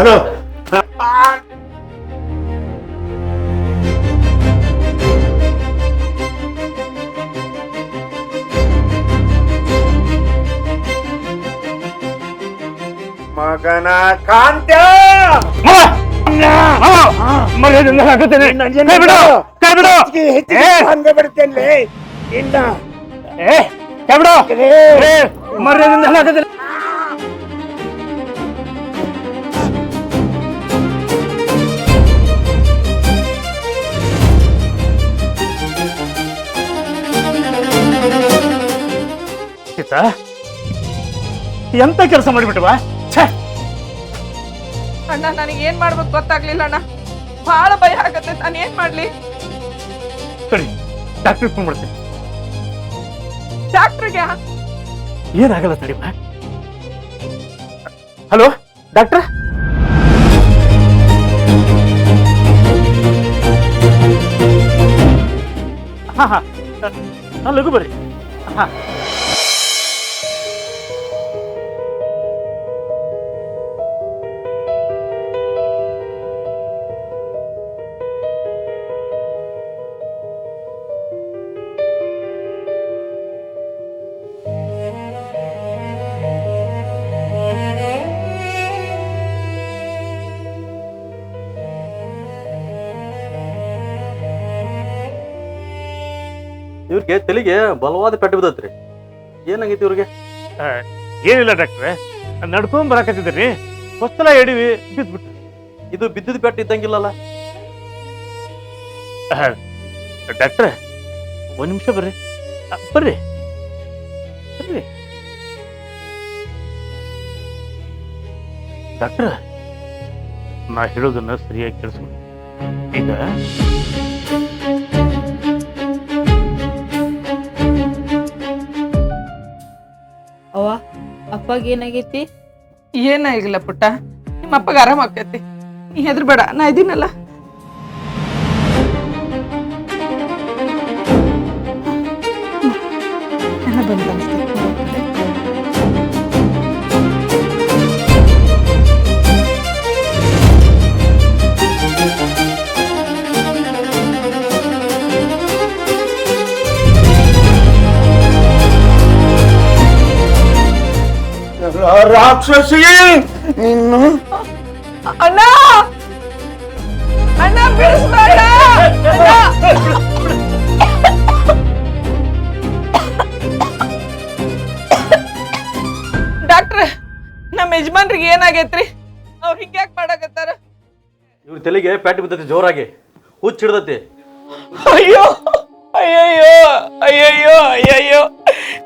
Hello ಮಗನ ಕಾಂತ ಹಂಗ ಬಿಡ್ತೇನೆ ಇನ್ನ ಮರ್ಯಾದಿಂದ ಎಂತ ಕೆಲಸ ಮಾಡಿಬಿಟ್ಟವಾ? ಅಣ್ಣ ನನಗೆ ಏನ್ ಮಾಡ್ಬೇಕು ಗೊತ್ತಾಗ್ಲಿಲ್ಲ ಅಣ್ಣ. ಬಹಳ ಭಯ ಆಗತ್ತೆ. ನಾನು ಏನ್ ಮಾಡ್ಲಿ? ಸರಿ, ಡಾಕ್ಟರ್ ಫೋನ್ ಮಾಡ್ತೀನಿ. ಡಾಕ್ಟರ್ಗೆ ಏನಾಗಲ್ಲ ತಡಿವಾ. ಹಲೋ ಡಾಕ್ಟರ್, ಹಾ ಹಾ ಲಘು ಬರ್ರಿ. ಹಾ ಇವ್ರಿಗೆ ತಲೆಗೆ ಬಲವಾದ ಪೆಟ್ಟು ಬಿದ್ದತ್ರಿ. ಏನಾಗೈತಿ ಇವ್ರಿಗೆ? ಏನಿಲ್ಲ ಡಾಕ್ಟ್ರೆ, ನಡ್ಕೊಂಡ್ ಬರಾಕತ್ತಿದ್ರಿ, ಹೊಸ್ತಲ ಎಡಿವಿ ಬಿದ್ಬಿಟ್ರಿ. ಇದು ಬಿದ್ದಿದ ಪೆಟ್ಟು ಇದ್ದಂಗಿಲ್ಲಲ್ಲ ಡಾಕ್ಟ್ರೆ. ಒಂದ್ ನಿಮಿಷ ಬರ್ರಿ ಬರ್ರಿ ಬರ್ರಿ ಡಾಕ್ಟ್ರ, ನಾ ಹೇಳೋದನ್ನ ಸರಿಯಾಗಿ ಕೇಳಿಸ್ಕೊಂಡು. ಈಗ ಅವ್ವ ಅಪ್ಪಗೆ ಏನಾಗೈತಿ? ಏನಾಗಿಲ್ಲ ಪುಟ್ಟ, ನಿಮ್ಮ ಅಪ್ಪಗ ಆರಾಮ ಆಕೈತಿ. ನೀ ಹೆದರ್ಬೇಡ, ನಾ ಇದೀನಲ್ಲ. ರಾಕ್ಷಸಿ ನಿನ್ನು. ಅಣ್ಣ ಅಣ್ಣ ಬಿಡಿಸ್ಬೇಡ. ಡಾಕ್ಟ್ರ, ನಮ್ಮ ಯಜಮಾನ್ರಿಗೆ ಏನಾಗೈತ್ರಿ? ಅವ್ರು ಹಿಂಗ್ಯಾಕ್ ಮಾಡಾಕತ್ತಾರ? ಇವ್ರ ತಲೆಗೆ ಪೆಟ್ಟು ಬಿದ್ದತಿ, ಜೋರಾಗಿ ಹುಚ್ಚ ಹಿಡ್ದತಿ. ಅಯ್ಯೋ ಅಯ್ಯಯ್ಯೋ ಅಯ್ಯಯ್ಯೋ ಅಯ್ಯಯ್ಯೋ,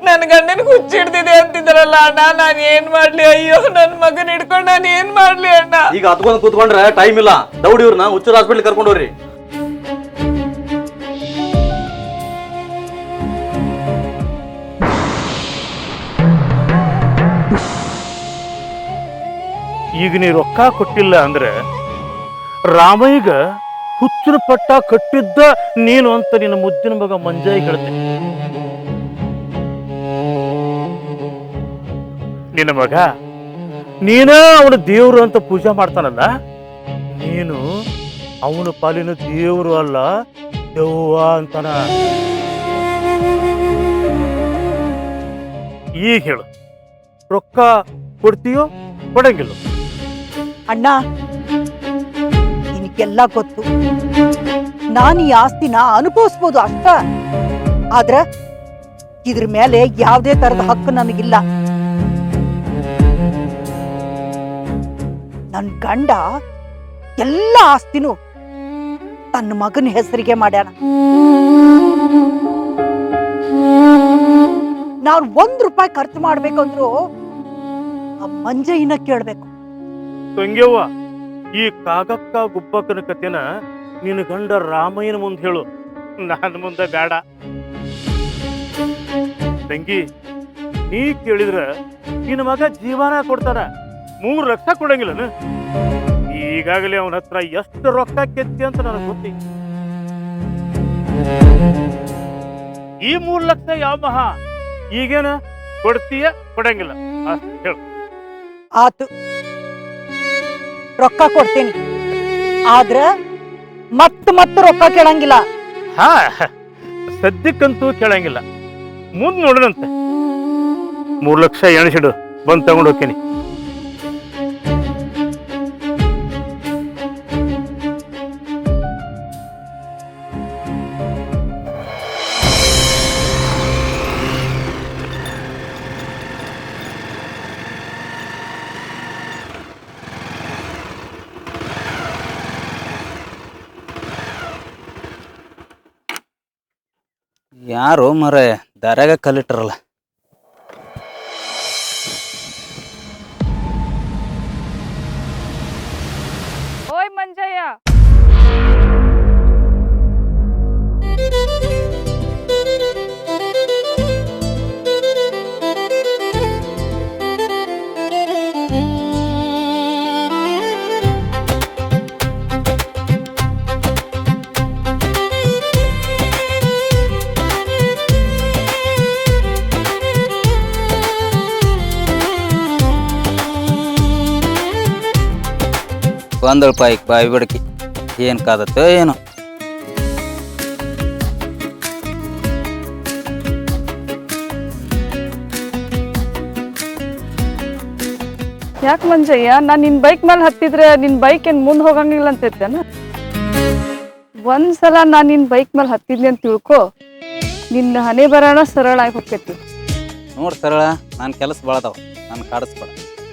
ನನ್ ಗಂಡನ ಹುಚ್ಚಿಡ್ದಿದೆ ಅಂತಿದ್ದಾರಲ್ಲ ಅಣ್ಣ. ನಾನ್ ಏನ್ ಮಾಡ್ಲಿ? ಅಯ್ಯೋ, ನನ್ ಮಗನ್ ಹಿಡ್ಕೊಂಡು ನಾನು ಏನ್ ಮಾಡ್ಲಿ ಅಣ್ಣ? ಈಗ ಹತ್ಕೊಂಡ್ ಕೂತ್ಕೊಂಡ್ರೆ ಟೈಮ್ ಇಲ್ಲ. ದೌಡಿ ಇವ್ರನ್ನ ಹುಚ್ಚರ ಹಾಸ್ಪಿಟ್ಲ್ ಕರ್ಕೊಂಡವ್ರಿ. ಈಗ ನೀ ರೊಕ್ಕ ಕೊಟ್ಟಿಲ್ಲ ಅಂದ್ರೆ ರಾಮಯ್ಯಗ ಹುಚ್ಚಿನ ಪಟ್ಟ ಕಟ್ಟಿದ್ದ ನೀನು ಅಂತ ನಿನ್ನ ಮುದ್ದಿನ ಮಗ ಮಂಜಾಯಿ ಹೇಳ್ತೀನಿ. ನಿನ್ನ ಮಗ ನೀನ ಅವನ ದೇವ್ರು ಅಂತ ಪೂಜೆ ಮಾಡ್ತಾನಲ್ಲ, ನೀನು ಅವನ ಪಾಲಿನ ದೇವ್ರು ಅಲ್ಲ, ದೆವ್ವ ಅಂತಾನ. ಈಗ ಹೇಳು, ರೊಕ್ಕ ಕೊಡ್ತೀಯೋ ಕೊಡಂಗಿಲ್ಲ? ಅಣ್ಣ, ನಿನಗೆಲ್ಲ ಗೊತ್ತು. ನಾನು ಈ ಆಸ್ತಿನ ಅನುಭವಿಸ್ಬೋದು ಅಷ್ಟ, ಆದ್ರ ಇದ್ರ ಮೇಲೆ ಯಾವುದೇ ತರದ ಹಕ್ಕು ನನಗಿಲ್ಲ. ನನ್ ಗಂಡ ಎಲ್ಲ ಆಸ್ತಿನೂ ತನ್ನ ಮಗನ ಹೆಸರಿಗೆ ಮಾಡ್ಯಾನ. ನಾನು ₹1 ಖರ್ಚು ಮಾಡ್ಬೇಕಂದ್ರು ಆ ಮಂಜಯ್ಯನ ಕೇಳ್ಬೇಕು. ತಂಗ್ಯವ್ವ, ಈ ಕಾಗಕ್ಕ ಗುಬ್ಬಕ್ಕನ ಕತೆನ ನಿನ್ನ ಗಂಡ ರಾಮಯ್ಯನ ಮುಂದೆ ಹೇಳು, ನನ್ನ ಮುಂದೆ ಬೇಡ. ತಂಗಿ, ನೀ ಕೇಳಿದ್ರ ನಿನ್ನ ಮಗ ಜೀವನ ಕೊಡ್ತಾರ, 3 ಲಕ್ಷ ಕೊಡಂಗಿಲ್ಲನ? ಈಗಾಗಲೇ ಅವನ ಹತ್ರ ಎಷ್ಟು ರೊಕ್ಕ ಕೆತ್ತಿ ಅಂತ ನನಗೆ ಗೊತ್ತೈತಿ. ಈ 3 ಲಕ್ಷ ಯಾವ ಮಹಾ? ಈಗೇನ ಕೊಡ್ತೀಯ ಕೊಡಂಗಿಲ್ಲ ಅಷ್ಟು ಹೇಳು. ಆತು, ರೊಕ್ಕ ಕೊಡ್ತೀನಿ. ಆದ್ರ ಮತ್ತ ರೊಕ್ಕ ಕೇಳಂಗಿಲ್ಲ. ಹಾ ಸದ್ಯಕ್ಕಂತೂ ಕೇಳಂಗಿಲ್ಲ, ಮುಂದ್ ನೋಡೋಣಂತೆ. 3 ಲಕ್ಷ ಎಣಿಸಿಡು, ಬಂದು ತಗೊಂಡು ಹೋಗ್ತೀನಿ. ಯಾರು ಮರ ದಾರ್ಯಾಗ ಕಲ್ಲಿಟ್ರಲ್ಲ. ಓಯ್ ಮಂಜಯ್ಯ, ಬಂದಳಪ್ಪ ಈಗ ಬಾಯಿ ಬಿಡಕಿ. ಏನು ಕಾದತ್ತೋ ಏನೋ. ಯಾಕೆ ಮಂಜಯ್ಯ, ನಾನು ನಿನ್ ಬೈಕ್ ಮೇಲೆ ಹತ್ತಿದ್ರೆ ನಿನ್ ಬೈಕ್ ಏನ್ ಮುಂದೆ ಹೋಗಂಗಿಲ್ಲ ಅಂತ ಇರ್ತೇನ? ಒಂದ್ಸಲ ನಾನು ನಿನ್ ಬೈಕ್ ಮೇಲೆ ಹತ್ತಿದ್ನಿ ಅಂತ ತಿಳ್ಕೊ, ನಿನ್ನ ಹಣೆ ಬರೋಣ ಸರಳ ಆಗಿ ಹೋಗ್ತೈತಿ. ನೋಡ್ ಸರಳ, ನನ್ನ ಕೆಲಸ ಭಾಳದಾವ, ನನ್ನ ಕಾಡಿಸ್ಬೇಡ.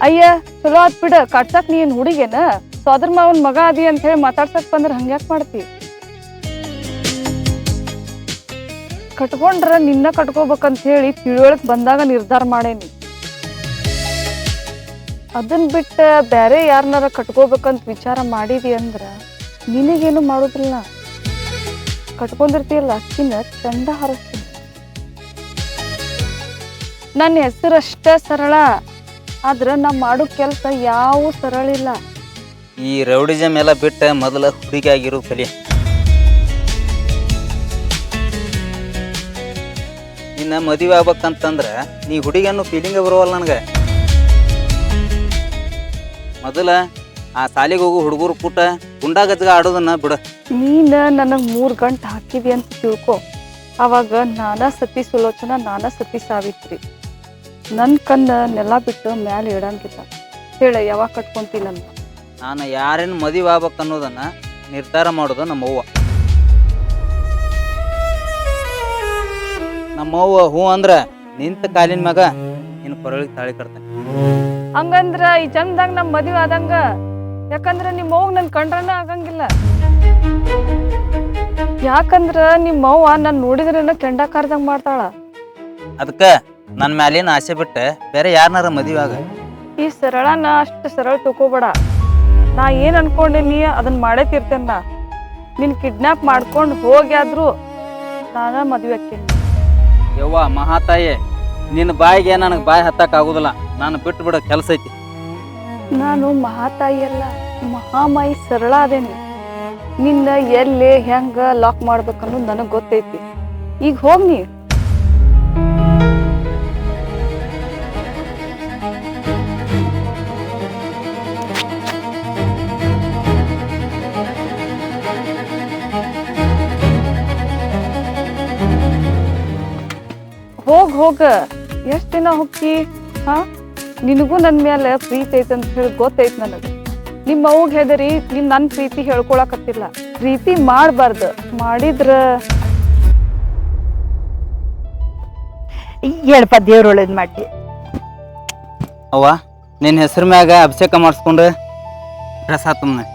ಅಯ್ಯ ಚಲೋ ಆತ್ ಬಿಡ, ಕಟ್ಸಕ್ ನೀನ್ ಹುಡುಗೇನ? ಸೋದರ ಮಾವನ್ ಮಗ ಅದಿ ಅಂತ ಹೇಳಿ ಮಾತಾಡ್ಸಕ್ ಬಂದ್ರ ಹಂಗ್ಯಾಕ್ ಮಾಡ್ತಿ? ಕಟ್ಕೊಂಡ್ರ ನಿನ್ನ ಕಟ್ಕೋಬೇಕಂತ ಹೇಳಿ ತಿಳುವಳಿಕೆ ಬಂದಾಗ ನಿರ್ಧಾರ ಮಾಡೇನಿ. ಅದನ್ ಬಿಟ್ಟ ಬ್ಯಾರೆ ಯಾರನ್ನಾರ ಕಟ್ಕೋಬೇಕಂತ ವಿಚಾರ ಮಾಡಿದಿ ಅಂದ್ರ ನಿನಗೇನು ಮಾಡೋದಿಲ್ಲ. ಕಟ್ಕೊಂಡಿರ್ತೀಯಲ್ಲ ಅಕ್ಕಿನ ಚಂದ ಹಾರಿಸ್ತೀನಿ. ನನ್ನ ಹೆಸರಷ್ಟ ಸರಳ, ಆದ್ರ ನಾ ಮಾಡೋ ಕೆಲಸ ಯಾವ ಸರಳ ಇಲ್ಲ. ಈ ರೌಡಿಸಮ್ ಎಲ್ಲ ಬಿಟ್ಟು ಮೊದಲ ಹುಡುಗಿ ಆಗಿರೋ ಕಲಿ. ಇನ್ನ ಮದುವೆ ಆಗ್ಬೇಕಂತಂದ್ರ ನೀ ಹುಡುಗಿ ಅನ್ನೋ ಫೀಲಿಂಗ್ ಬರೋವಲ್ಲ ನನಗೆ. ಮೊದಲ ಆ ಸಾಲಿಗೆ ಹೋಗೋ ಹುಡುಗರು ಕೂಟ ಗುಂಡಾ ಗಜ್ಜಗ ಆಡೋದನ್ನ ಬಿಡ. ನೀನ ನನಗ್ 3 ಗಂಟೆ ಹಾಕಿದಿ ಅಂತ ತಿಳ್ಕೊ. ಅವಾಗ ನಾನಾ ಸತಿ ಸುಲೋಚನಾ, ನಾನಾ ಸತಿ ಸಾವಿತ್ರಿ. ನನ್ನ ಕಣ್ಣ ನೆಲ ಬಿಟ್ಟು ಮ್ಯಾಲೆ ಇಡಂಗಿಲ್ಲ. ಹೇಳ, ಯಾವಾಗ ಕಟ್ಕೊಂತಿಲ್ಲ ಅಂತ? ನಾನು ಯಾರೇನು ಮದುವೆ ಆಗ್ಬೇಕು ಅನ್ನೋದನ್ನ ನಿರ್ಧಾರ ಮಾಡೋದು ನಮ್ಮವ್ವ. ನಮ್ಮವ್ವ ಹೂ ಅಂದ್ರ ನಿಂತ ಕಾಲಿನ ಮ್ಯಾಗ ನಿನ್ನ ಕೊರಳಿಗೆ ತಾಳಿ ಕಟ್ತಾನೆ. ಹಂಗಂದ್ರ ಈ ಜನ್ದಾಗ ನಮ್ ಮದುವೆ ಆದಂಗ. ಯಾಕಂದ್ರ ನಿಮ್ಮ ಅವ್ವ ನನ್ ಕಂಡ್ರನ ಆಗಂಗಿಲ್ಲ. ಯಾಕಂದ್ರ ನಿಮ್ಮ ಅವ್ವ ನನ್ ನೋಡಿದ್ರೇನ ಕೆಂಡ ಕಾರ್ದಂಗ್ ಮಾಡ್ತಾಳ. ಅದಕ್ಕ ನನ್ನ ಮ್ಯಾಲಿನ ಆಸೆ ಬಿಟ್ಟು ಬೇರೆ ಯಾರನ್ನಾರ ಮದುವೆ ಆಗ. ಈ ಸರಳನ ಅಷ್ಟು ಸರಳ ತಗೋಬೇಡ. ನಾ ಏನ್ ಅನ್ಕೊಂಡೇನಿ ಅದನ್ನ ಮಾಡೇ ತೀರ್ತೇನ. ನಿನ್ ಕಿಡ್ನಾಪ್ ಮಾಡ್ಕೊಂಡು ಹೋಗ್ಯಾದ್ರು ನಾನ ಮದ್ವೆ ಆಕ್ಕೇನಿ. ಯವ್ವ ಮಹಾತಾಯಿ, ನಿನ್ನ ಬಾಯಿಗೆ ನನಗೆ ಬಾಯಿ ಹತ್ತಕ್ ಆಗುದಿಲ್ಲ. ನಾನು ಬಿಟ್ಟು ಬಿಡೋ ಕೆಲಸ ಐತಿ. ನಾನು ಮಹಾತಾಯಿ ಅಲ್ಲ, ಮಹಾಮಾಯಿ ಸರಳ ಅದೇನಿ. ನಿನ್ನ ಎಲ್ಲಿ ಹೆಂಗ ಲಾಕ್ ಮಾಡ್ಬೇಕನ್ನೋದು ನನಗ್ ಗೊತ್ತೈತಿ. ಈಗ ಹೋಗ್ ನೀ. ಹೋಗ ಎಷ್ಟ್ ದಿನ ಹೋಗಿ? ಹಾ, ನಿನಗೂ ನನ್ ಮ್ಯಾಲ ಪ್ರೀತಿ ಐತೆ ಅಂತ ಹೇಳಿ ಗೊತ್ತೈತ್ ನನಗ. ನಿಮ್ಮ ಅವ್ಗ ಹೆದರಿ ನೀನ್ ನನ್ ಪ್ರೀತಿ ಹೇಳ್ಕೊಳಕತ್ತಿಲ್ಲ. ಪ್ರೀತಿ ಮಾಡ್ಬಾರ್ದು, ಮಾಡಿದ್ರ ಹೇಳಪ್ಪ, ದೇವ್ರ ಒಳ್ಳೇದ್ ಮಾಡಿ. ಅವ್ವ, ನಿನ್ನ ಹೆಸರು ಮ್ಯಾಗ ಅಭಿಷೇಕ ಮಾಡಿಸ್ಕೊಂಡು ಪ್ರಸಾದ ತುಂಬನೆ.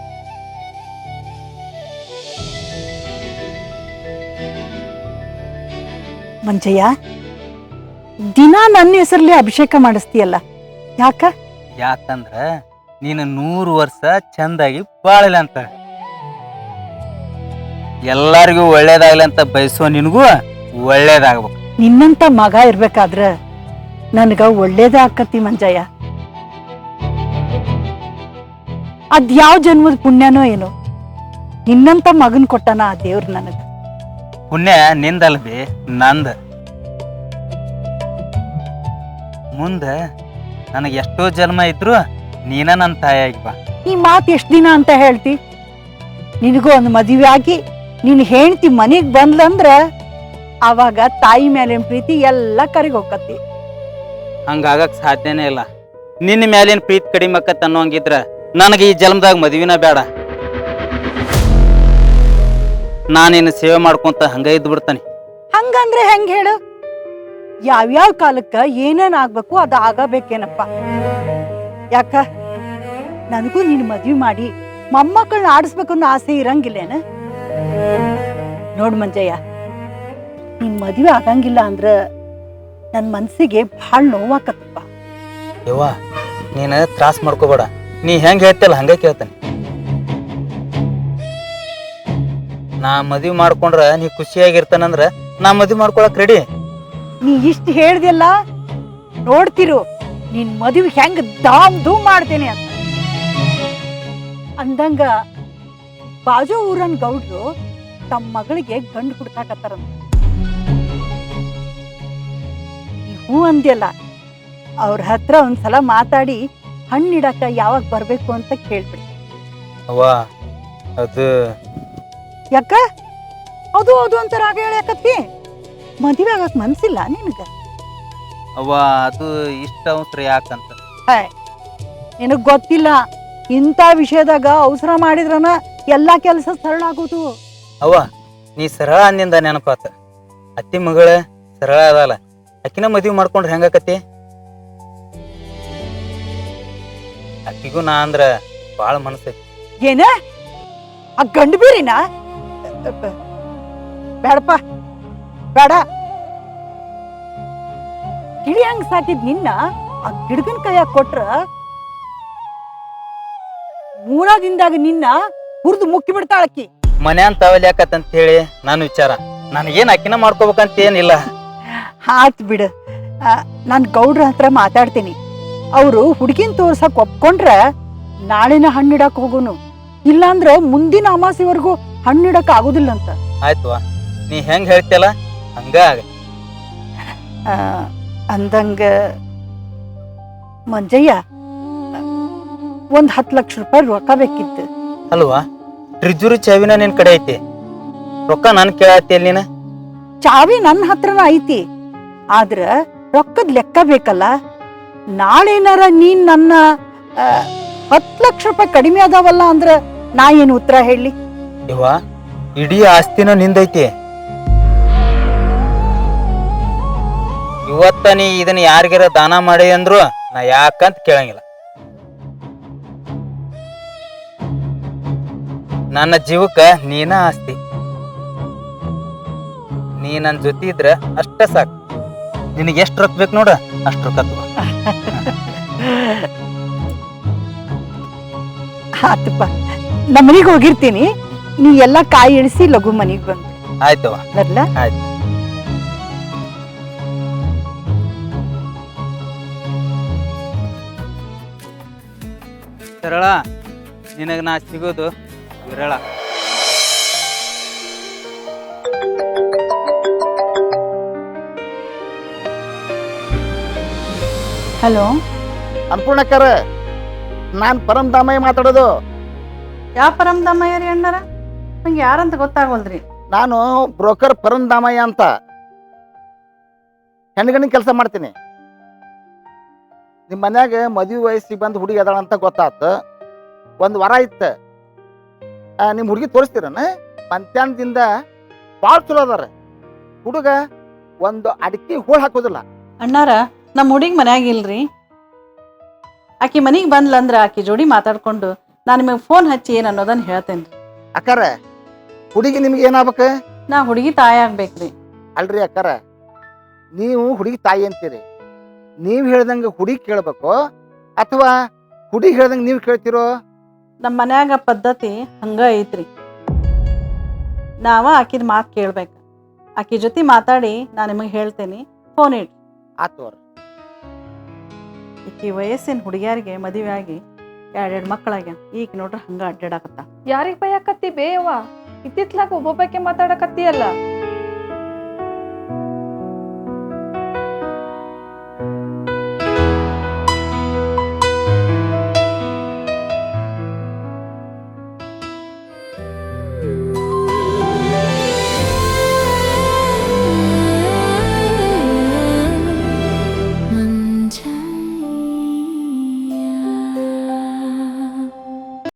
ಮಂಜಯ್ಯ, ದಿನ ನನ್ನ ಹೆಸರಲ್ಲಿ ಅಭಿಷೇಕ ಮಾಡಿಸ್ತೀಯಲ್ಲ, ಯಾಕ? ಯಾಕಂದ್ರ ನೀನು 100 ವರ್ಷ ಚಂದಾಗಿ ಬಾಳಿಲ್ಲ ಅಂತ, ಎಲ್ಲರಿಗೂ ಒಳ್ಳೇದಾಗ್ಲಿ ಅಂತ ಬಯಸೋ ನಿನಗೂ ಒಳ್ಳೇದಾಗ್ಬೇಕು. ನಿನ್ನಂತ ಮಗ ಇರ್ಬೇಕಾದ್ರ ನನಗ ಒಳ್ಳೇದೇ ಆಕತಿ ಮಂಜಯ್ಯ. ಅದ್ಯಾವ ಜನ್ಮದ ಪುಣ್ಯನೋ ಏನೋ, ನಿನ್ನಂತ ಮಗನ್ ಕೊಟ್ಟನ ಆ ದೇವ್ರ ನನಗ. ಪುಣ್ಯ ನಿಂದಲ್ಬಿ, ನಂದ. ಮುಂದೆ ನನಗೆ ಎಷ್ಟೋ ಜನ್ಮ ಇದ್ರು ನೀನ ನನ್ನ ತಾಯಿಯಾಗಿ ಬಾ. ಈ ಮಾತು ಎಷ್ಟು ದಿನ ಅಂತ ಹೇಳ್ತಿ? ನಿನಗೂ ಒಂದು ಮದುವೆ ಆಗಿ ನಿನ್ ಹೆಂಡತಿ ಮನೆಗ್ ಬಂದ್ಲಂದ್ರ ಅವಾಗ ತಾಯಿ ಮೇಲಿನ ಪ್ರೀತಿ ಎಲ್ಲ ಕರಿಗೋಕತಿ. ಹಂಗಾಗಕ್ ಸಾಧ್ಯನೇ ಇಲ್ಲ. ನಿನ್ನ ಮ್ಯಾಲಿನ ಪ್ರೀತಿ ಕಡಿಮೆ ಆಕತ್ ಅನ್ನೋಂಗಿದ್ರ ನನಗೆ ಈ ಜನ್ಮದಾಗ ಮದುವಿನ ಬೇಡ. ನಾನಿನ್ನು ಸೇವೆ ಮಾಡ್ಕೊಂತ ಹಂಗ ಇದ್ದು ಬಿಡ್ತಾನೆ. ಹಂಗಂದ್ರೆ ಹೆಂಗ್ ಹೇಳು? ಯಾವ್ಯಾವ ಕಾಲಕ್ಕ ಏನೇನ್ ಆಗ್ಬೇಕು ಅದು ಆಗಬೇಕೇನಪ್ಪ. ಯಾಕ ನನಗೂ ನೀನ್ ಮದ್ವಿ ಮಾಡಿ ಮೊಮ್ಮಕ್ಕಳನ್ನ ಆಡಿಸ್ಬೇಕು ಅನ್ನೋ ಆಸೆ ಇರಂಗಿಲ್ಲೇನ? ನೋಡ್ ಮಂಜಯ್ಯ, ನಿನ್ ಮದ್ವೆ ಆಗಂಗಿಲ್ಲ ಅಂದ್ರ ನನ್ ಮನ್ಸಿಗೆ ಬಹಳ ನೋವಾಕತ್ತಪ್ಪ. ಯವ್ವ, ನೀನು ತ್ರಾಸ ಮಾಡ್ಕೋಬೇಡ. ನೀ ಹೆಂಗ್ ಹೇಳ್ತಿಲ್ಲ ಹಂಗ ಕೇಳ್ತಾನೆ. ನಾ ಮದ್ವಿ ಮಾಡ್ಕೊಂಡ್ರ ನೀ ಖುಷಿಯಾಗಿರ್ತಾನಂದ್ರ ನಾ ಮದ್ವಿ ಮಾಡ್ಕೊಳಕ್ ರೆಡಿ. ನೀ ಇಷ್ಟ ಹೇಳ್ದೆಲ್ಲ ನೋಡ್ತಿರು ನಿನ್ ಮದುವೆ ಹೆಂಗ್ ಧಾಮ್ ಧೂಮ್ ಮಾಡ್ತೇನೆ ಅಂತ. ಅಂದಂಗ ಬಾಜು ಊರನ್ ಗೌಡ್ರು ತಮ್ಮ ಮಗಳಿಗೆ ಗಂಡು ಹುಡ್ಕಾಕತ್ತಾರಂತ. ನೀ ಹೂ ಅಂದ್ಯಲ್ಲ, ಅವ್ರ ಹತ್ರ ಒಂದ್ಸಲ ಮಾತಾಡಿ ಹಣ್ಣಿಡಕ ಯಾವಾಗ ಬರ್ಬೇಕು ಅಂತ ಕೇಳ್ಬಿಡಿ. ಅವ್ವ ಅದು ಯಾಕ ಅದು ಅದು ಅಂತ ರಾಗ ಹೇಳಕತ್ತಿ? ಮದುವೆ ಆಗಕ್ ಮನ್ಸಿಲ್ಲ ನಿನಗ? ಅವ್ವ ಅದು ಇಷ್ಟ ಅವಸರ ಯಾಕಂತ. ನಿನಗ್ ಗೊತ್ತಿಲ್ಲ, ಇಂಥ ವಿಷಯದಾಗ ಅವಸರ ಮಾಡಿದ್ರನ ಎಲ್ಲಾ ಕೆಲಸ ಸರಳ ಆಗೋದು. ಅವ್ವ ನೀ ಸರಳ ಅಂದಿಂದ ನೆನಪಾತ. ಅತ್ತಿ ಮಗಳ ಸರಳ ಅದಲ್ಲ, ಅಕ್ಕಿನ ಮದ್ವಿ ಮಾಡ್ಕೊಂಡ್ರೆ ಹೆಂಗಾಕತಿ? ಅಕ್ಕಿಗೂ ನಾ ಅಂದ್ರ ಬಾಳ ಮನಸ್ಸೈತಿ. ಏನ ಆ ಗಂಡು ಬೀರಿನ? ಬೇಡಪ್ಪ ಬೇಡ. ಗಿಳಿ ಹಂಗ ಸಾಕಿದ್ ನಿನ್ನ ಆ ಗಿಡಗನ್ ಕೈಯಾಗ ಕೊಟ್ರ ಮೂರಾದಿಂದಾಗ ನಿನ್ನ ಹುರಿದು ಮುಕ್ಕಿ ಬಿಡ್ತಾಳಕ್ಕಿ. ಮನೆ ಅಂತ ಯಾಕತ್ತಂತ ಹೇಳಿ ನಾನು ವಿಚಾರ. ನನಗೇನ್ ಅಕ್ಕಿನ ಮಾಡ್ಕೋಬೇಕಂತ ಏನಿಲ್ಲ. ಆತ್ ಬಿಡು, ನಾನ್ ಗೌಡ್ರ ಹತ್ರ ಮಾತಾಡ್ತೀನಿ. ಅವರು ಹುಡುಗಿನ ತೋರ್ಸಕ್ ಒಪ್ಕೊಂಡ್ರ ನಾಳೆನ ಹಣ್ಣಿಡಕ್ ಹೋಗುನು, ಇಲ್ಲಾಂದ್ರ ಮುಂದಿನ ಅಮಾಸೆವರೆಗೂ ಹಣ್ಣಿಡಕ್ ಆಗುದಿಲ್ಲ ಅಂತ. ಆಯ್ತು, ನೀ ಹೆಂಗ್ ಹೇಳ್ತಿಯಲ್ಲ ಹಂಗ ಆಗ. ಅಂದಂಗ ಮಂಜಯ್ಯ, ಒಂದ್ 10 ಲಕ್ಷ ರೂಪಾಯಿ ರೊಕ್ಕ ಬೇಕಿತ್ತು. ಅಲ್ವಾ, ಟ್ರಿಜುರಿ ಚಾವಿನ ನಿನ್ ಕಡೆ ಐತಿ, ರೊಕ್ಕ ನನ್ ಕೇಳತ್ತಿ. ನೀನ ಚಾವಿ ನನ್ನ ಹತ್ರನ ಐತಿ, ಆದ್ರ ರೊಕ್ಕದ ಲೆಕ್ಕ ಬೇಕಲ್ಲ. ನಾಳೇನಾರ ನೀನ್ ನನ್ನ 10 ಲಕ್ಷ ರೂಪಾಯಿ ಕಡಿಮೆ ಅದಾವಲ್ಲ ಅಂದ್ರ ನಾ ಏನು ಉತ್ತರ ಹೇಳಿ? ಇವ ಇಡೀ ಆಸ್ತಿನ ನಿಂದೈತಿ. ಇವತ್ತ ನೀ ಇದನ್ನ ಯಾರಿಗಾರ ದಾನ ಮಾಡಿ ಅಂದ್ರು ನಾ ಯಾಕಂತ ಕೇಳಂಗಿಲ್ಲ. ನನ್ನ ಜೀವಕ್ಕ ನೀನ ಆಸ್ತಿ. ನೀ ನನ್ನ ಜೊತೆ ಇದ್ರ ಅಷ್ಟ ಸಾಕು. ನಿನಗೆ ಎಷ್ಟು ರೊಕ್ಕ ಬೇಕು ನೋಡ, ಅಷ್ಟು ರೊಕ್ಕ ತಗೋ. ಆತಪ್ಪ, ನಮ್ಮ ಮನೆಗೆ ಹೋಗಿರ್ತೀನಿ. ನೀ ಎಲ್ಲಾ ಕಾಯಿ ಇಳಿಸಿ ಲಘು ಮನೆಗೆ ಬಂದು. ಆಯ್ತವ, ಬರ್ಲ? ಆಯ್ತು. ಸರಳ, ನಿನಗ ನಾ ಸಿಗೋದು ವಿರಳ. ಹಲೋ, ಅನ್ನಪೂರ್ಣಕ್ಕರ, ನಾನು ಪರಮಧಾಮಯ್ಯ ಮಾತಾಡೋದು. ಯಾವ ಪರಮಧಾಮಯ್ಯ ರೀ ಅಣ್ಣಾರ? ನಂಗೆ ಯಾರಂತ ಗೊತ್ತಾಗೋಲ್ರಿ. ನಾನು ಬ್ರೋಕರ್ ಪರಮಧಾಮಯ್ಯ ಅಂತ ಹೆಣ್ಗಣ್ಣಿನ ಕೆಲಸ ಮಾಡ್ತೀನಿ. ನಿಮ್ಮ ಮನ್ಯಾಗ ಮದುವೆ ವಯಸ್ಸಿಗೆ ಬಂದು ಹುಡುಗಿ ಅದಾಳ ಅಂತ ಗೊತ್ತಾತು. ಒಂದು ವಾರ ಇತ್ತು. ನಿಮ್ಮ ಹುಡುಗಿ ತೋರಿಸ್ತೀರನ? ಮಧ್ಯಾಹ್ನದಿಂದ ಭಾಳ ಚಲೋ ಅದಾರ. ಹುಡುಗ ಒಂದು ಅಡಿಕೆ ಹೋಳು ಹಾಕೋದಿಲ್ಲ. ಅಣ್ಣಾರ, ನಮ್ಮ ಹುಡುಗಿ ಮನ್ಯಾಗ ಇಲ್ರಿ. ಆಕಿ ಮನಿಗೆ ಬಂದ್ಲಂದ್ರ ಆಕಿ ಜೋಡಿ ಮಾತಾಡ್ಕೊಂಡು ನಾನು ನಿಮಗೆ ಫೋನ್ ಹಚ್ಚಿ ಏನು ಅನ್ನೋದನ್ನ ಹೇಳ್ತೇನ್ರಿ. ಅಕ್ಕಾರ, ಹುಡುಗಿ ನಿಮ್ಗೆ ಏನಾಗ್ಬೇಕು? ನಾ ಹುಡುಗಿ ತಾಯಿ ಆಗ್ಬೇಕ್ರಿ. ಅಲ್ರಿ ಅಕ್ಕಾರ, ನೀವು ಹುಡುಗಿ ತಾಯಿ ಅಂತೀರಿ. ನೀವು ಹೇಳ್ದಂಗೆ ಹುಡುಗಿ ಕೇಳ್ಬೇಕು ಅಥವಾ ಹುಡುಗಿ ಹೇಳ್ದಂಗೆ ನೀವು ಕೇಳ್ತಿರೋ? ನಮ್ಮ ಮನ್ಯಾಗ ಪದ್ಧತಿ ಹಂಗ ಐತ್ರಿ. ನಾವ ಆಕಿದ ಮಾತು ಕೇಳ್ಬೇಕು. ಆಕಿ ಜೊತೆ ಮಾತಾಡಿ ನಾನು ನಿಮಗೆ ಹೇಳ್ತೇನೆ. ಫೋನ್ ಇಡ್ರಿ. ಆತೋರ. ಈಕಿ ವಯಸ್ಸಿನ ಹುಡುಗಿಯಾರಿಗೆ ಮದುವೆ ಆಗಿ 2 ಮಕ್ಕಳಾಗ್ಯ. ಈಗ ನೋಡ್ರಿ ಹಂಗ ಅಡ್ಡಾಡಕತ್ತ. ಯಾರಿಗ್ ಬೈಯಾಕತ್ತಿ ಬೇಯವ್ವ? ಇತ್ತಿತ್ಲಾಗ ಒಬ್ಬೊಬ್ಬಕ್ಕೆ ಮಾತಾಡಕತ್ತಿ ಅಲ್ಲ.